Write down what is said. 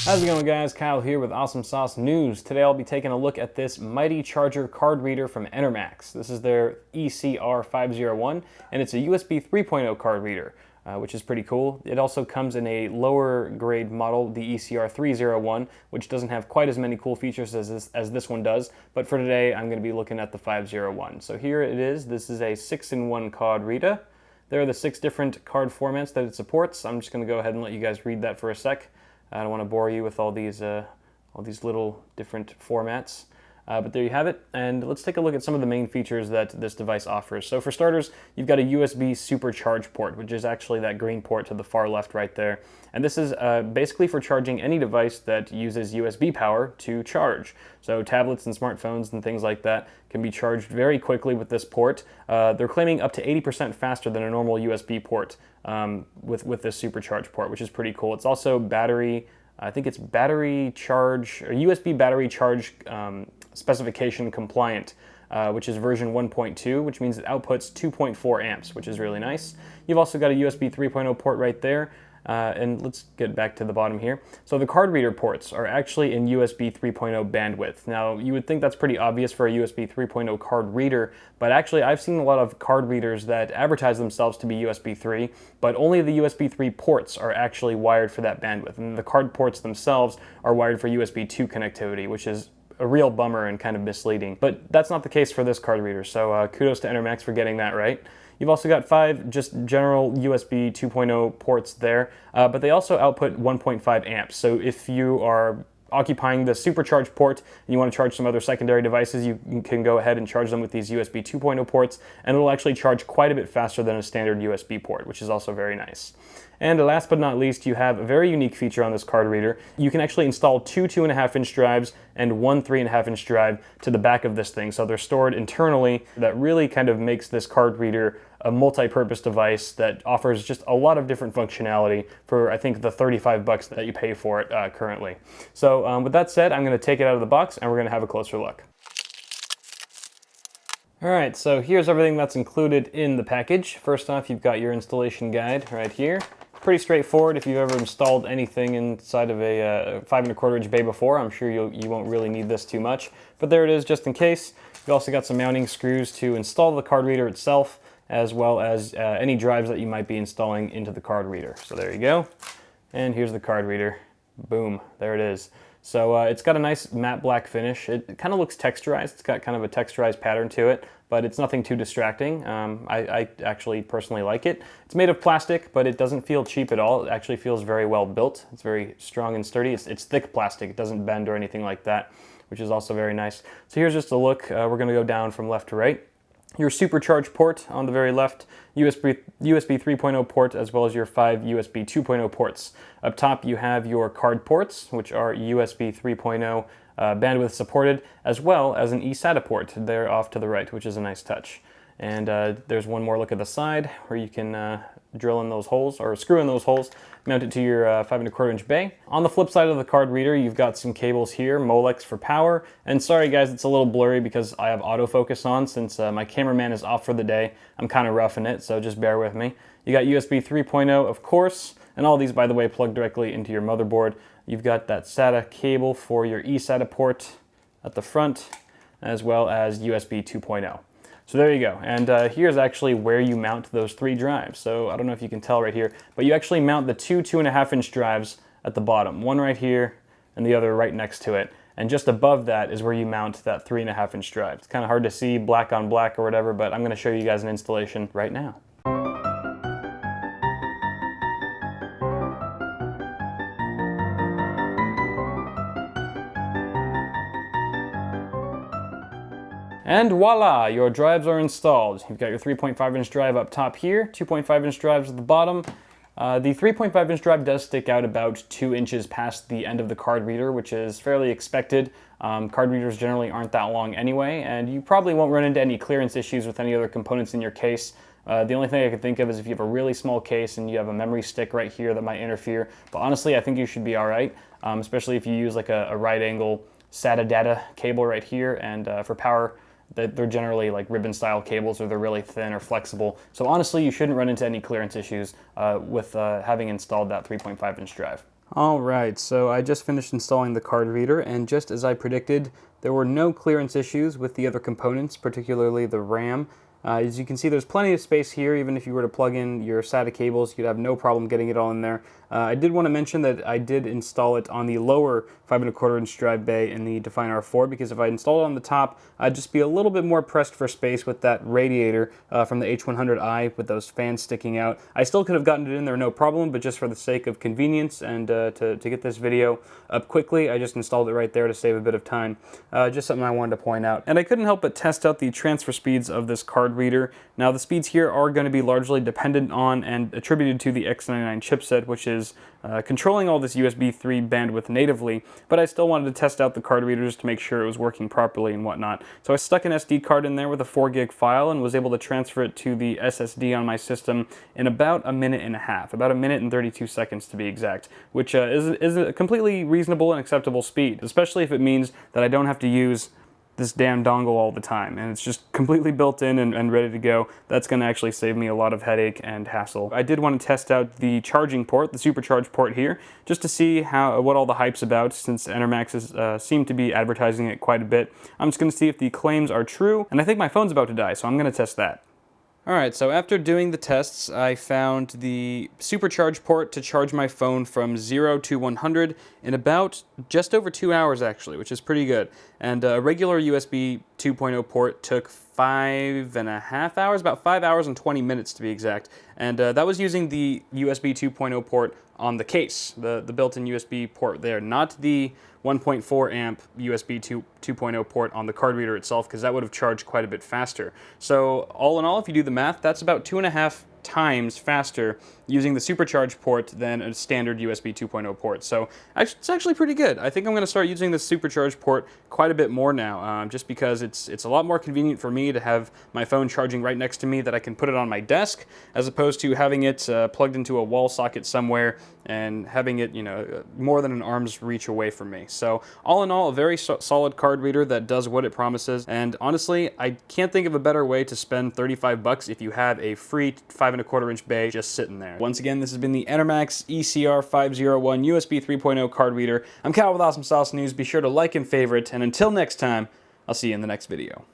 How's it going, guys? Kyle here with Awesome Sauce News. Today I'll be taking a look at this Mighty Charger card reader from Enermax. This is their ECR501, and it's a USB 3.0 card reader, which is pretty cool. It also comes in a lower grade model, the ECR301, which doesn't have quite as many cool features as this one does, but for today I'm going to be looking at the 501. So here it is. This is a 6-in-1 card reader. There are the 6 different card formats that it supports. I'm just going to go ahead and let you guys read that for a sec. I don't want to bore you with all these little different formats, but there you have it. And let's take a look at some of the main features that this device offers. So for starters, you've got a USB supercharge port, which is actually that green port to the far left right there. And this is basically for charging any device that uses USB power to charge. So tablets and smartphones and things like that can be charged very quickly with this port. They're claiming up to 80% faster than a normal USB port with this supercharge port, which is pretty cool. It's also battery, I think it's battery charge, or USB battery charge specification compliant, which is version 1.2, which means it outputs 2.4 amps, which is really nice. You've also got a USB 3.0 port right there. And let's get back to the bottom here. So the card reader ports are actually in USB 3.0 bandwidth. Now, you would think that's pretty obvious for a USB 3.0 card reader, but actually I've seen a lot of card readers that advertise themselves to be USB 3, but only the USB 3 ports are actually wired for that bandwidth. And the card ports themselves are wired for USB 2 connectivity, which is a real bummer and kind of misleading. But that's not the case for this card reader, so kudos to Enermax for getting that right. You've also got 5 just general USB 2.0 ports there, but they also output 1.5 amps. So if you are occupying the supercharge port and you want to charge some other secondary devices, you can go ahead and charge them with these USB 2.0 ports, and it'll actually charge quite a bit faster than a standard USB port, which is also very nice. And last but not least, you have a very unique feature on this card reader. You can actually install 2 2.5-inch drives and 1 3.5-inch drive to the back of this thing. So they're stored internally. That really kind of makes this card reader a multi-purpose device that offers just a lot of different functionality for, I think, the $35 that you pay for it currently. So with that said, I'm going to take it out of the box and we're going to have a closer look. Alright, so here's everything that's included in the package. First off, you've got your installation guide right here. Pretty straightforward. If you've ever installed anything inside of a 5¼ inch bay before, I'm sure you won't really need this too much. But there it is, just in case. You've also got some mounting screws to install the card reader itself, as well as any drives that you might be installing into the card reader. So there you go. And here's the card reader. Boom, there it is. So it's got a nice matte black finish. It kind of looks texturized. It's got kind of a texturized pattern to it, but it's nothing too distracting. I actually personally like it. It's made of plastic, but it doesn't feel cheap at all. It actually feels very well built. It's very strong and sturdy. It's thick plastic. It doesn't bend or anything like that, which is also very nice. So here's just a look. We're going to go down from left to right. Your supercharge port on the very left, USB 3.0 port, as well as your 5 USB 2.0 ports. Up top you have your card ports, which are USB 3.0 bandwidth supported, as well as an eSATA port there off to the right, which is a nice touch. And there's one more look at the side where you can drill in those holes, or screw in those holes, mount it to your 5¼ inch bay. On the flip side of the card reader, you've got some cables here, Molex for power. And sorry guys, it's a little blurry because I have autofocus on since my cameraman is off for the day. I'm kind of roughing it, so just bear with me. You got USB 3.0, of course, and all these, by the way, plug directly into your motherboard. You've got that SATA cable for your eSATA port at the front, as well as USB 2.0. So there you go, and here's actually where you mount those 3 drives. So I don't know if you can tell right here, but you actually mount the 2 2.5-inch drives at the bottom, one right here and the other right next to it. And just above that is where you mount that 3.5-inch drive. It's kind of hard to see black on black or whatever, but I'm going to show you guys an installation right now. And voila, your drives are installed. You've got your 3.5-inch drive up top here, 2.5-inch drives at the bottom. The 3.5-inch drive does stick out about 2 inches past the end of the card reader, which is fairly expected. Card readers generally aren't that long anyway, and you probably won't run into any clearance issues with any other components in your case. The only thing I can think of is if you have a really small case and you have a memory stick right here that might interfere. But honestly, I think you should be all right, especially if you use like a right angle SATA data cable right here, and for power, they're generally like ribbon style cables, or they're really thin or flexible. So honestly, you shouldn't run into any clearance issues with having installed that 3.5-inch drive. Alright, so I just finished installing the card reader, and just as I predicted, there were no clearance issues with the other components, particularly the RAM. As you can see, there's plenty of space here. Even if you were to plug in your SATA cables, you'd have no problem getting it all in there. I did want to mention that I did install it on the lower 5¼ inch drive bay in the Define R4, because if I installed it on the top, I'd just be a little bit more pressed for space with that radiator from the H100i with those fans sticking out. I still could have gotten it in there no problem, but just for the sake of convenience and to get this video up quickly, I just installed it right there to save a bit of time. Just something I wanted to point out. And I couldn't help but test out the transfer speeds of this card reader. Now the speeds here are going to be largely dependent on and attributed to the X99 chipset, which is controlling all this USB 3 bandwidth natively, but I still wanted to test out the card readers to make sure it was working properly and whatnot. So I stuck an SD card in there with a 4 gig file and was able to transfer it to the SSD on my system in about 1.5 minutes, about 1 minute and 32 seconds to be exact, which is a completely reasonable and acceptable speed, especially if it means that I don't have to use this damn dongle all the time, and it's just completely built in and ready to go. That's going to actually save me a lot of headache and hassle. I did want to test out the charging port, the supercharge port here, just to see what all the hype's about, since Enermax seem to be advertising it quite a bit. I'm just going to see if the claims are true, and I think my phone's about to die, so I'm going to test that. Alright, so after doing the tests, I found the supercharge port to charge my phone from 0 to 100 in about just over 2 hours actually, which is pretty good. And a regular USB 2.0 port took 5.5 hours, about 5 hours and 20 minutes to be exact. And that was using the USB 2.0 port on the case, the built-in USB port there, not the 1.4 amp USB 2.0 port on the card reader itself, because that would have charged quite a bit faster. So all in all, if you do the math, that's about 2.5 times faster using the supercharge port than a standard USB 2.0 port. So it's actually pretty good. I think I'm going to start using the supercharge port quite a bit more now, just because it's a lot more convenient for me to have my phone charging right next to me, that I can put it on my desk, as opposed to having it plugged into a wall socket somewhere and having it, more than an arm's reach away from me. So all in all, a very solid card reader that does what it promises. And honestly, I can't think of a better way to spend 35 bucks if you have a free 5¼ inch bay just sitting there. Once again, this has been the Enermax ECR501 USB 3.0 card reader. I'm Cal with Awesome Sauce News. Be sure to like and favorite, and until next time, I'll see you in the next video.